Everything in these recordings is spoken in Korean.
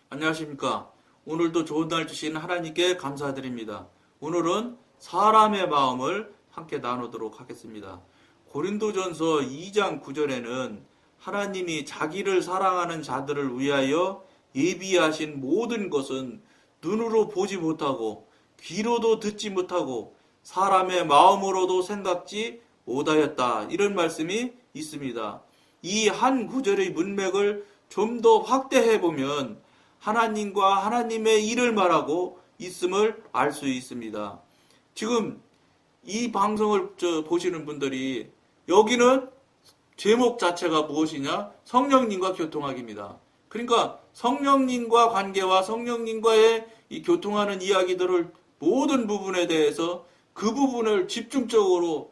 안녕하십니까. 오늘도 좋은 날 주신 하나님께 감사드립니다. 오늘은 사람의 마음을 함께 나누도록 하겠습니다. 고린도전서 2장 9절에는 하나님이 자기를 사랑하는 자들을 위하여 예비하신 모든 것은 눈으로 보지 못하고 귀로도 듣지 못하고 사람의 마음으로도 생각지 못하였다. 이런 말씀이 있습니다. 이 한 구절의 문맥을 좀 더 확대해 보면 하나님과 하나님의 일을 말하고 있음을 알 수 있습니다. 지금 이 방송을 보시는 분들이 여기는 제목 자체가 무엇이냐? 성령님과 교통하기입니다. 그러니까 성령님과 관계와 성령님과의 이 교통하는 이야기들을 모든 부분에 대해서 그 부분을 집중적으로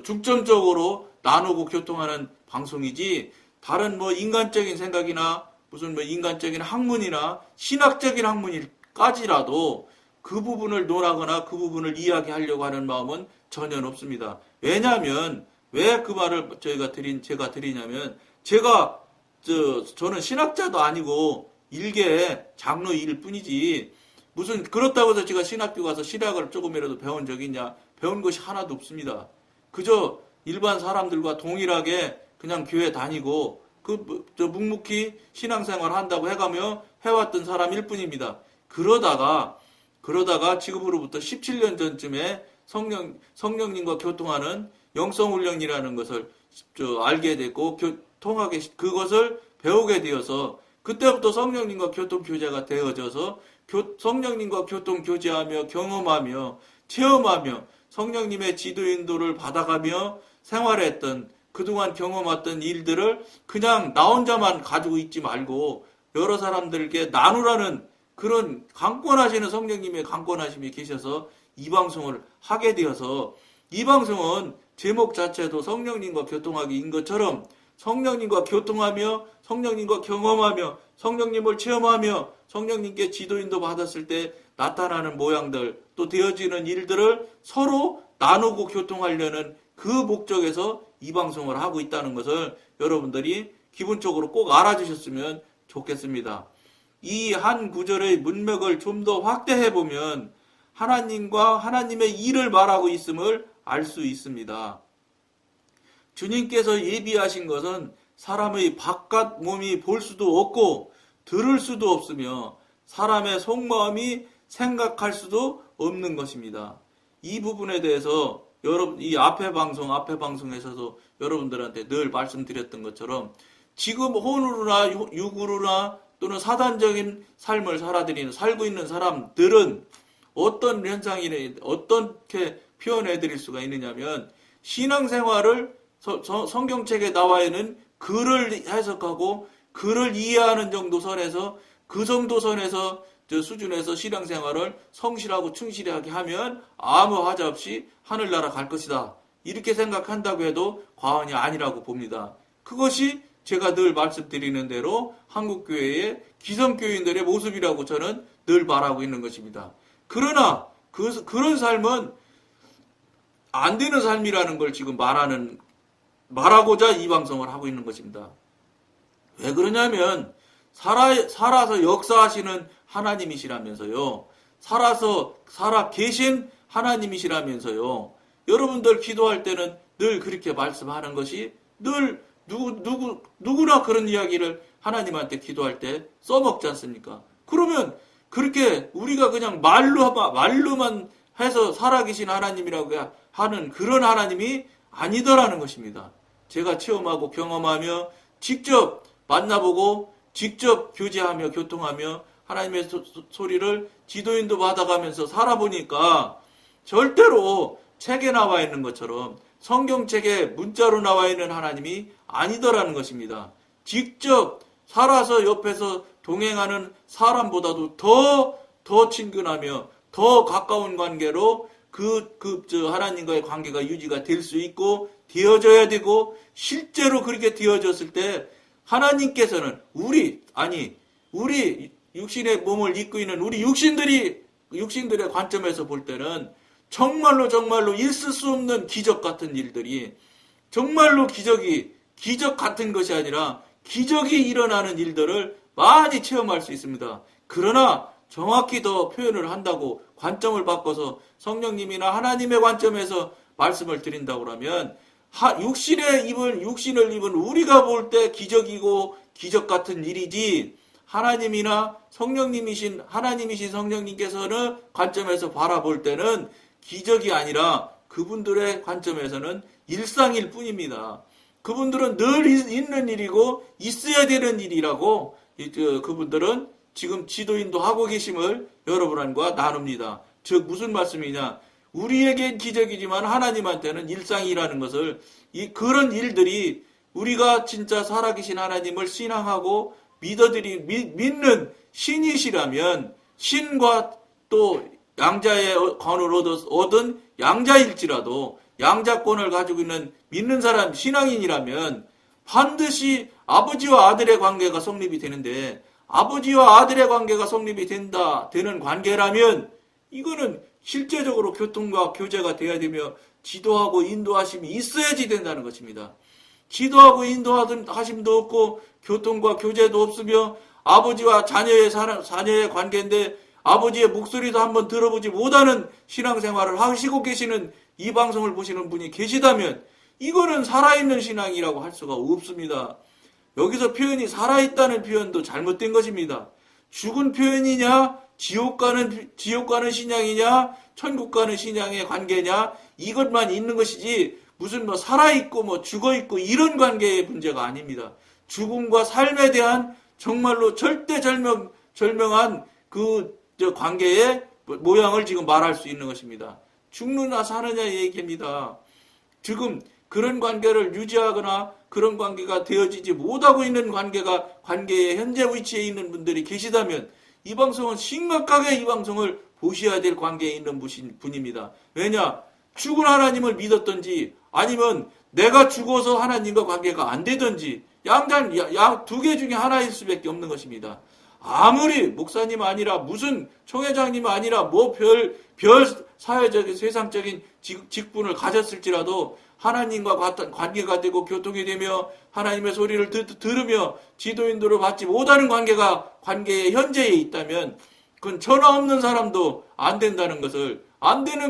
중점적으로 나누고 교통하는 방송이지 다른 인간적인 생각이나 무슨 인간적인 학문이나 신학적인 학문까지라도 그 부분을 논하거나 그 부분을 이야기하려고 하는 마음은 전혀 없습니다. 왜냐하면 왜 그 말을 제가 드리냐면 저는 신학자도 아니고 일개 장로일 뿐이지 무슨 그렇다고 해서 제가 신학교 가서 신학을 조금이라도 배운 적이 있냐? 배운 것이 하나도 없습니다. 그저 일반 사람들과 동일하게 그냥 교회 다니고 묵묵히 신앙생활 한다고 해가며 해왔던 사람일 뿐입니다. 그러다가 지금으로부터 17년 전쯤에 성령님과 교통하는 영성훈련이라는 것을 알게 됐고 그것을 배우게 되어서 그때부터 성령님과 교통교제가 되어져서 성령님과 교통교제하며 경험하며 체험하며 성령님의 지도 인도를 받아가며 생활했던 그동안 경험했던 일들을 그냥 나 혼자만 가지고 있지 말고 여러 사람들께 나누라는 그런 강권하시는 성령님의 강권하심이 계셔서 이 방송을 하게 되어서 이 방송은 제목 자체도 성령님과 교통하기인 것처럼 성령님과 교통하며 성령님과 경험하며 성령님을 체험하며 성령님께 지도인도 받았을 때 나타나는 모양들 또 되어지는 일들을 서로 나누고 교통하려는 그 목적에서 이 방송을 하고 있다는 것을 여러분들이 기본적으로 꼭 알아주셨으면 좋겠습니다. 이 한 구절의 문맥을 좀 더 확대해 보면 하나님과 하나님의 일을 말하고 있음을 알 수 있습니다. 주님께서 예비하신 것은 사람의 바깥 몸이 볼 수도 없고 들을 수도 없으며 사람의 속마음이 생각할 수도 없는 것입니다. 이 부분에 대해서 여러분 이 앞에 방송에서도 여러분들한테 늘 말씀드렸던 것처럼 지금 혼으로나 육으로나 또는 사단적인 삶을 살고 있는 사람들은 어떤 현상이나 어떻게 표현해 드릴 수가 있느냐면 신앙생활을 성경책에 나와 있는 글을 해석하고 글을 이해하는 정도 선에서 그 정도 선에서 수준에서 신앙생활을 성실하고 충실하게 하면 아무 하자 없이 하늘나라 갈 것이다. 이렇게 생각한다고 해도 과언이 아니라고 봅니다. 그것이 제가 늘 말씀드리는 대로 한국교회의 기성교인들의 모습이라고 저는 늘 말하고 있는 것입니다. 그러나 그런 삶은 안 되는 삶이라는 걸 지금 말하고자 이 방송을 하고 있는 것입니다. 왜 그러냐면 살아서 역사하시는 하나님이시라면서요. 살아 계신 하나님이시라면서요. 여러분들 기도할 때는 늘 그렇게 말씀하는 것이 늘 누구나 그런 이야기를 하나님한테 기도할 때 써먹지 않습니까? 그러면 그렇게 우리가 그냥 말로만 해서 살아계신 하나님이라고 하는 그런 하나님이 아니더라는 것입니다. 제가 체험하고 경험하며 직접 만나보고 직접 교제하며 교통하며 하나님의 소리를 지도인도 받아가면서 살아보니까 절대로 책에 나와 있는 것처럼 성경책에 문자로 나와 있는 하나님이 아니더라는 것입니다. 직접 살아서 옆에서 동행하는 사람보다도 더 친근하며 더 가까운 관계로 하나님과의 관계가 유지가 될 수 있고 되어져야 되고 실제로 그렇게 되어졌을 때 하나님께서는 우리 육신의 몸을 입고 있는 우리 육신들의 관점에서 볼 때는 정말로 있을 수 없는 기적 같은 일들이 정말로 기적 같은 것이 아니라 기적이 일어나는 일들을 많이 체험할 수 있습니다. 그러나 정확히 더 표현을 한다고 관점을 바꿔서 성령님이나 하나님의 관점에서 말씀을 드린다고 하면 육신을 입은 우리가 볼 때 기적이고 기적 같은 일이지 하나님이나 하나님이신 성령님께서는 관점에서 바라볼 때는 기적이 아니라 그분들의 관점에서는 일상일 뿐입니다. 그분들은 늘 있는 일이고 있어야 되는 일이라고 그분들은 지금 지도인도 하고 계심을 여러분과 나눕니다. 즉 무슨 말씀이냐? 우리에겐 기적이지만 하나님한테는 일상이라는 것을 그런 일들이 우리가 진짜 살아계신 하나님을 신앙하고 믿는 신이시라면 신과 또 양자의 권을 얻은 양자일지라도 양자권을 가지고 있는 믿는 사람 신앙인이라면 반드시 아버지와 아들의 관계가 성립이 되는데 아버지와 아들의 관계가 성립이 되는 관계라면 이거는 실제적으로 교통과 교제가 돼야 되며 지도하고 인도하심이 있어야지 된다는 것입니다. 지도하고 인도하심도 없고 교통과 교제도 없으며 아버지와 자녀의 관계인데 아버지의 목소리도 한번 들어보지 못하는 신앙생활을 하시고 계시는 이 방송을 보시는 분이 계시다면 이거는 살아있는 신앙이라고 할 수가 없습니다. 여기서 표현이 살아있다는 표현도 잘못된 것입니다. 죽은 표현이냐, 지옥 가는 신앙이냐, 천국 가는 신앙의 관계냐, 이것만 있는 것이지 무슨 살아있고 죽어있고 이런 관계의 문제가 아닙니다. 죽음과 삶에 대한 정말로 절대절명한 그 관계의 모양을 지금 말할 수 있는 것입니다. 죽느냐 사느냐 얘기입니다. 지금 그런 관계를 유지하거나 그런 관계가 되어지지 못하고 있는 관계의 현재 위치에 있는 분들이 계시다면 이 방송은 심각하게 이 방송을 보셔야 될 관계에 있는 분입니다. 왜냐? 죽은 하나님을 믿었던지 아니면 내가 죽어서 하나님과 관계가 안 되든지 두 개 중에 하나일 수밖에 없는 것입니다. 아무리 목사님 아니라 무슨 총회장님 아니라 별 사회적인 세상적인 직분을 가졌을지라도 하나님과 관계가 되고 교통이 되며 하나님의 소리를 들으며 지도인도를 받지 못하는 관계의 현재에 있다면 그건 전화 없는 사람도 안 되는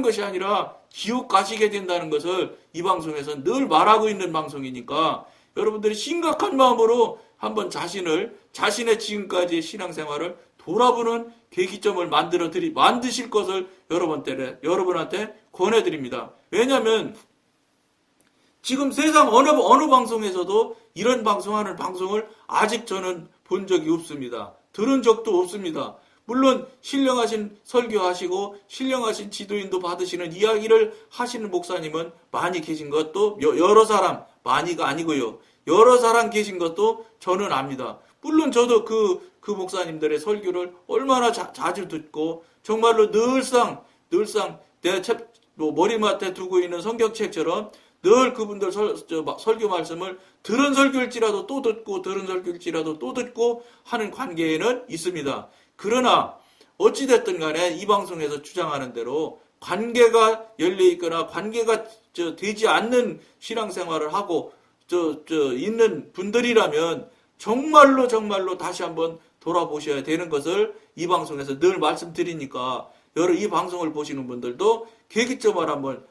것이 아니라 지옥 가시게 된다는 것을 이 방송에서 늘 말하고 있는 방송이니까 여러분들이 심각한 마음으로 한번 자신의 지금까지의 신앙생활을 돌아보는 계기점을 만드실 것을 여러분한테 권해드립니다. 왜냐하면 지금 세상 어느 방송에서도 이런 방송하는 방송을 아직 저는 본 적이 없습니다. 들은 적도 없습니다. 물론 신령하신 설교하시고 신령하신 지도인도 받으시는 이야기를 하시는 목사님은 많이 계신 것도 여러 사람, 많이가 아니고요. 여러 사람 계신 것도 저는 압니다. 물론 저도 그 목사님들의 설교를 얼마나 자주 듣고 정말로 늘상 내 머리맡에 두고 있는 성경책처럼 늘 그분들 설교 말씀을 들은 설교일지라도 또 듣고 들은 설교일지라도 또 듣고 하는 관계에는 있습니다. 그러나 어찌됐든 간에 이 방송에서 주장하는 대로 관계가 열려있거나 관계가 되지 않는 신앙생활을 하고 있는 분들이라면 정말로 다시 한번 돌아보셔야 되는 것을 이 방송에서 늘 말씀드리니까 이 방송을 보시는 분들도 계기점을 한번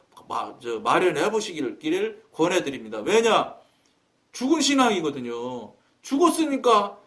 마련해 보시기를 권해드립니다. 왜냐? 죽은 신앙이거든요. 죽었으니까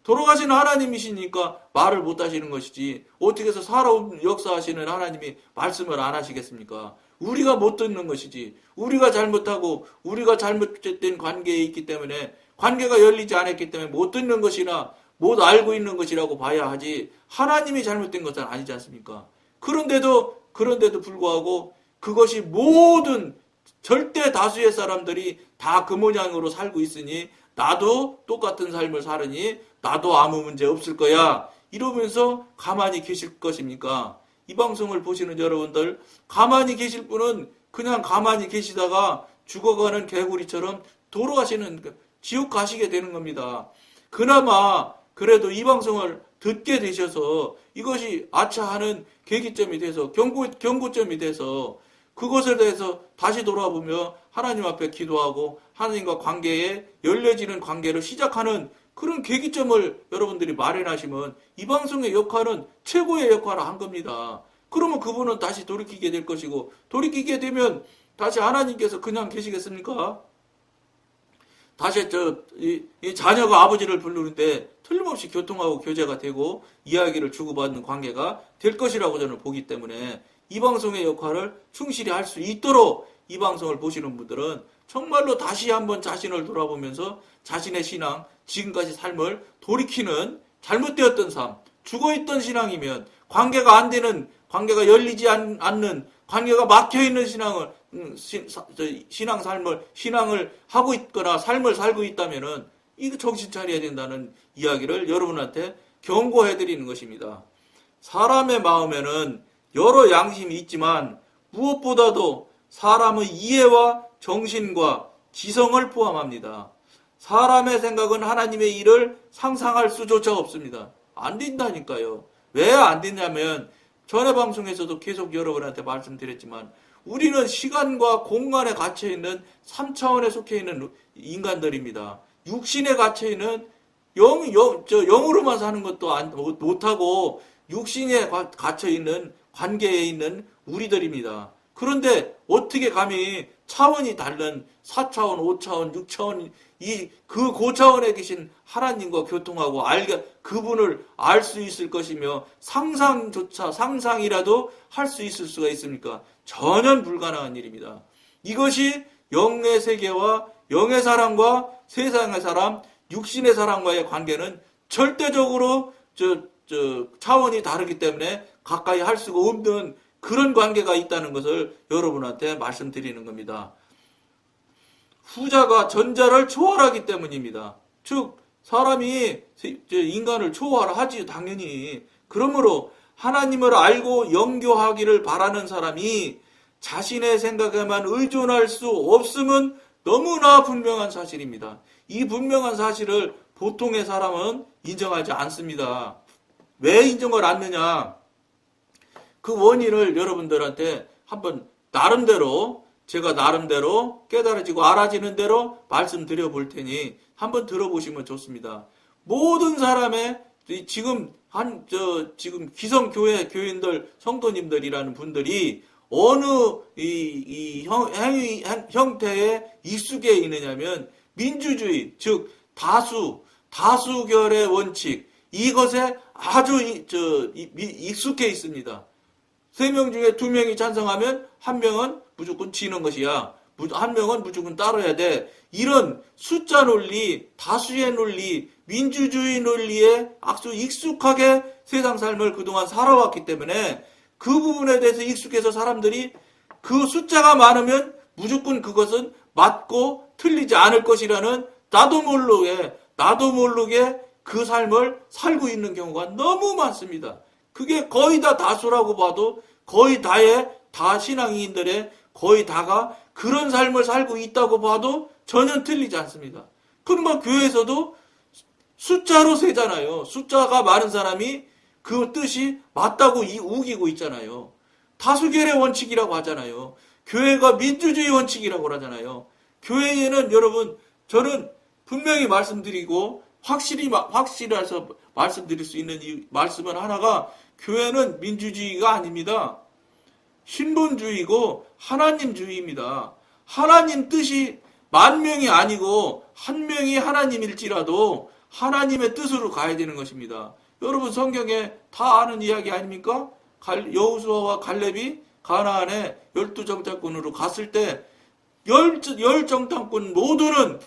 돌아가신 하나님이시니까 말을 못 하시는 것이지 어떻게 해서 살아온 역사하시는 하나님이 말씀을 안 하시겠습니까? 우리가 못 듣는 것이지 우리가 잘못하고 우리가 잘못된 관계에 있기 때문에 관계가 열리지 않았기 때문에 못 듣는 것이나 못 알고 있는 것이라고 봐야 하지 하나님이 잘못된 것은 아니지 않습니까? 그런데도 불구하고 그것이 모든 절대 다수의 사람들이 다 그 모양으로 살고 있으니 나도 똑같은 삶을 살으니 나도 아무 문제 없을 거야 이러면서 가만히 계실 것입니까? 이 방송을 보시는 여러분들 가만히 계실 분은 그냥 가만히 계시다가 죽어가는 개구리처럼 돌아가시는 지옥 가시게 되는 겁니다. 그나마 그래도 이 방송을 듣게 되셔서 이것이 아차하는 계기점이 돼서 경고점이 돼서 그것에 대해서 다시 돌아보며 하나님 앞에 기도하고 하나님과 열려지는 관계를 시작하는 그런 계기점을 여러분들이 마련하시면 이 방송의 역할은 최고의 역할을 한 겁니다. 그러면 그분은 다시 돌이키게 될 것이고, 돌이키게 되면 다시 하나님께서 그냥 계시겠습니까? 다시 이 자녀가 아버지를 부르는데 틀림없이 교통하고 교제가 되고 이야기를 주고받는 관계가 될 것이라고 저는 보기 때문에 이 방송의 역할을 충실히 할 수 있도록 이 방송을 보시는 분들은 정말로 다시 한번 자신을 돌아보면서 자신의 신앙, 지금까지 삶을 돌이키는 잘못되었던 삶, 죽어있던 신앙이면 관계가 안 되는, 관계가 열리지 않는, 관계가 막혀있는 신앙을 하고 있거나 삶을 살고 있다면은 이거 정신 차려야 된다는 이야기를 여러분한테 경고해 드리는 것입니다. 사람의 마음에는 여러 양심이 있지만 무엇보다도 사람의 이해와 정신과 지성을 포함합니다. 사람의 생각은 하나님의 일을 상상할 수조차 없습니다. 안 된다니까요. 왜 안 됐냐면 전에 방송에서도 계속 여러분한테 말씀드렸지만 우리는 시간과 공간에 갇혀있는 3차원에 속해있는 인간들입니다. 육신에 갇혀있는 영으로만 사는 것도 못하고 육신에 갇혀있는 관계에 있는 우리들입니다. 그런데 어떻게 감히 차원이 다른 4차원, 5차원, 6차원 그 고차원에 계신 하나님과 교통하고 그분을 알 수 있을 것이며 상상이라도 할 수 있을 수가 있습니까? 전혀 불가능한 일입니다. 이것이 영의 세계와 영의 사람과 세상의 사람, 육신의 사람과의 관계는 절대적으로 차원이 다르기 때문에 가까이 할 수가 없는 그런 관계가 있다는 것을 여러분한테 말씀드리는 겁니다. 후자가 전자를 초월하기 때문입니다. 즉 사람이 인간을 초월하지 당연히. 그러므로 하나님을 알고 영교하기를 바라는 사람이 자신의 생각에만 의존할 수 없음은 너무나 분명한 사실입니다. 이 분명한 사실을 보통의 사람은 인정하지 않습니다. 왜 인정을 않느냐? 그 원인을 여러분들한테 한번 제가 나름대로 깨달아지고 알아지는 대로 말씀드려 볼 테니 한번 들어보시면 좋습니다. 모든 사람의 지금 지금 기성교회 교인들 성도님들이라는 분들이 어느 형태에 익숙해 있느냐면 민주주의, 즉 다수결의 원칙, 이것에 아주 익숙해 있습니다. 3명 중에 2명이 찬성하면 1명은 무조건 지는 것이야. 1명은 무조건 따라야 돼. 이런 숫자 논리, 다수의 논리, 민주주의 논리에 아주 익숙하게 세상 삶을 그동안 살아왔기 때문에 그 부분에 대해서 익숙해서 사람들이 그 숫자가 많으면 무조건 그것은 맞고 틀리지 않을 것이라는 나도 모르게 그 삶을 살고 있는 경우가 너무 많습니다. 그게 거의 다 다수라고 봐도 거의 다 신앙인들의 거의 다가 그런 삶을 살고 있다고 봐도 전혀 틀리지 않습니다. 그러면 교회에서도 숫자로 세잖아요. 숫자가 많은 사람이 그 뜻이 맞다고 우기고 있잖아요. 다수결의 원칙이라고 하잖아요. 교회가 민주주의 원칙이라고 하잖아요. 교회에는 여러분 저는 분명히 말씀드리고 확실해서 말씀드릴 수 있는 이 말씀은 하나가 교회는 민주주의가 아닙니다. 신분주의고 하나님주의입니다. 하나님 뜻이 10,000명이 아니고 1명이 하나님일지라도 하나님의 뜻으로 가야 되는 것입니다. 여러분 성경에 다 아는 이야기 아닙니까? 여호수아와 갈렙이 가나안에 12정탐꾼으로 갔을 때 10정탐꾼 모두는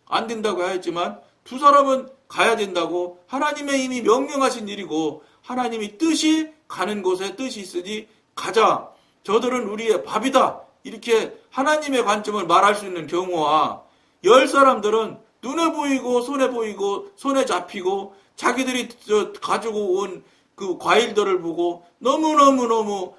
안 된다고 하였지만 2사람은 가야 된다고 하나님의 이미 명령하신 일이고 하나님이 뜻이 가는 곳에 뜻이 있으니 가자. 저들은 우리의 밥이다. 이렇게 하나님의 관점을 말할 수 있는 경우와 10사람들은 눈에 보이고 손에 잡히고 자기들이 가지고 온 그 과일들을 보고 너무너무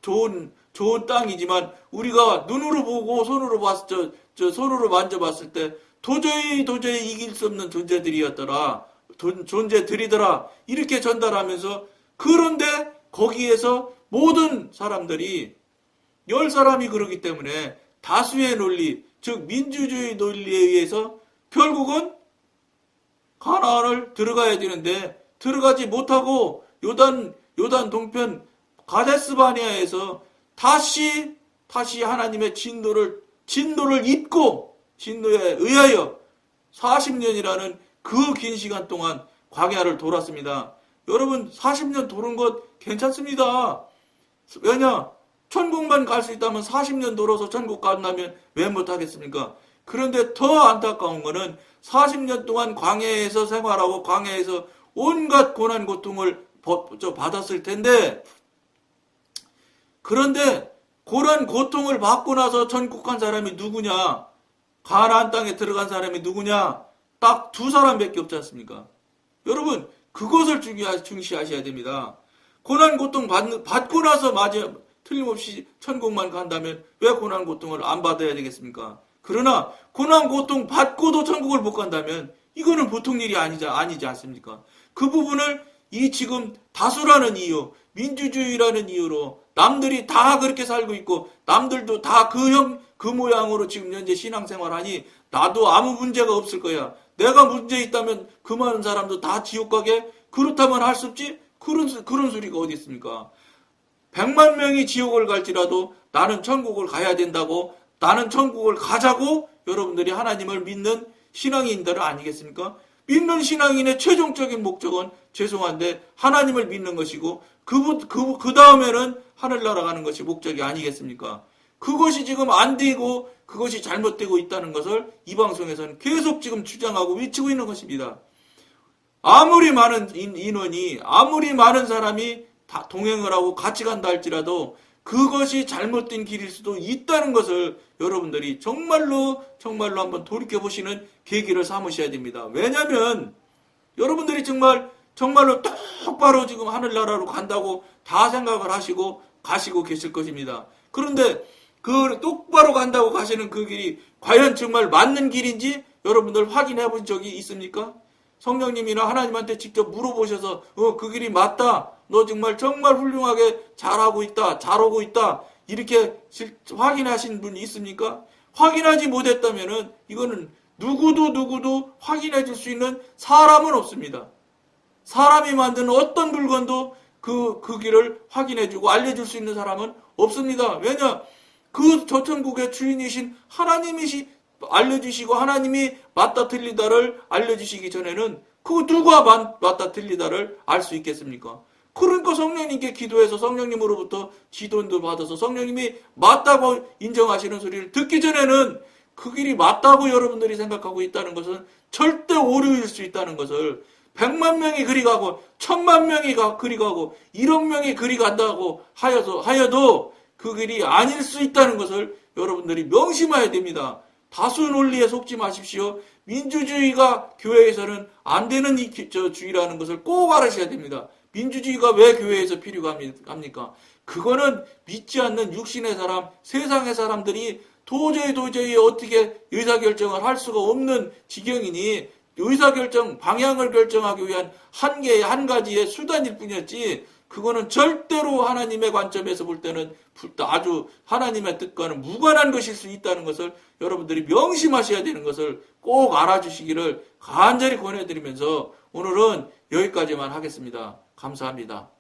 좋은 땅이지만 우리가 눈으로 보고 손으로 만져봤을 때 도저히 이길 수 없는 존재들이더라. 이렇게 전달하면서 그런데 거기에서 모든 사람들이 10사람이 그러기 때문에 다수의 논리, 즉 민주주의 논리에 의해서 결국은 가나안을 들어가야 되는데 들어가지 못하고 요단 동편 가데스 바네아에서 다시 하나님의 진노를 잊고 진노에 의하여 40년이라는 그 긴 시간 동안 광야를 돌았습니다. 여러분 40년 도는 것 괜찮습니다. 왜냐? 천국만 갈 수 있다면 40년 돌아서 천국 간다면 왜 못하겠습니까? 그런데 더 안타까운 거는 40년 동안 광야에서 생활하고 광야에서 온갖 고난 고통을 받았을 텐데, 그런데 고난 고통을 받고 나서 천국 간 사람이 누구냐? 가나안 땅에 들어간 사람이 누구냐? 딱 두 사람밖에 없지 않습니까? 여러분 그것을 중시하셔야 됩니다. 고난 고통 받고 나서 틀림없이 천국만 간다면 왜 고난 고통을 안 받아야 되겠습니까? 그러나 고난 고통 받고도 천국을 못 간다면 이거는 보통 일이 아니지 않습니까? 그 부분을 이 지금 다수라는 이유, 민주주의라는 이유로 남들이 다 그렇게 살고 있고 남들도 다 그 모양으로 지금 현재 신앙생활하니 나도 아무 문제가 없을 거야. 내가 문제 있다면 그 많은 사람도 다 지옥 가게? 그렇다면 할 수 없지? 그런 소리가 어디 있습니까? 100만 명이 지옥을 갈지라도 나는 천국을 가야 된다고, 나는 천국을 가자고 여러분들이 하나님을 믿는 신앙인들 아니겠습니까? 믿는 신앙인의 최종적인 목적은 죄송한데 하나님을 믿는 것이고 그 다음에는 하늘나라 가는 것이 목적이 아니겠습니까? 그것이 지금 안 되고 그것이 잘못되고 있다는 것을 이 방송에서는 계속 지금 주장하고 외치고 있는 것입니다. 아무리 많은 인원이, 아무리 많은 사람이 다 동행을 하고 같이 간다 할지라도 그것이 잘못된 길일 수도 있다는 것을 여러분들이 정말로 한번 돌이켜보시는 계기를 삼으셔야 됩니다. 왜냐하면 여러분들이 정말로 똑바로 지금 하늘나라로 간다고 다 생각을 하시고 가시고 계실 것입니다. 그런데 그 똑바로 간다고 가시는 그 길이 과연 정말 맞는 길인지 여러분들 확인해 본 적이 있습니까? 성령님이나 하나님한테 직접 물어보셔서 그 길이 맞다. 너 정말 훌륭하게 잘하고 있다. 잘오고 있다. 이렇게 확인하신 분이 있습니까? 확인하지 못했다면은 이거는 누구도 확인해 줄 수 있는 사람은 없습니다. 사람이 만든 어떤 물건도 그 길을 확인해 주고 알려줄 수 있는 사람은 없습니다. 왜냐? 저 천국의 주인이신 하나님이시 알려주시고 하나님이 맞다 틀리다를 알려주시기 전에는 그 누가 맞다 틀리다를 알 수 있겠습니까? 그러니까 성령님께 기도해서 성령님으로부터 지도도 받아서 성령님이 맞다고 인정하시는 소리를 듣기 전에는 그 길이 맞다고 여러분들이 생각하고 있다는 것은 절대 오류일 수 있다는 것을 100만 명이 그리 가고 1000만 명이 그리 가고 1억 명이 그리 간다고 하여도 그 길이 아닐 수 있다는 것을 여러분들이 명심해야 됩니다. 다수 논리에 속지 마십시오. 민주주의가 교회에서는 안 되는 주의라는 것을 꼭 알으셔야 됩니다. 민주주의가 왜 교회에서 필요가 합니까? 그거는 믿지 않는 육신의 사람, 세상의 사람들이 도저히 어떻게 의사결정을 할 수가 없는 지경이니 방향을 결정하기 위한 한 가지의 수단일 뿐이었지 그거는 절대로 하나님의 관점에서 볼 때는 아주 하나님의 뜻과는 무관한 것일 수 있다는 것을 여러분들이 명심하셔야 되는 것을 꼭 알아주시기를 간절히 권해드리면서 오늘은 여기까지만 하겠습니다. 감사합니다.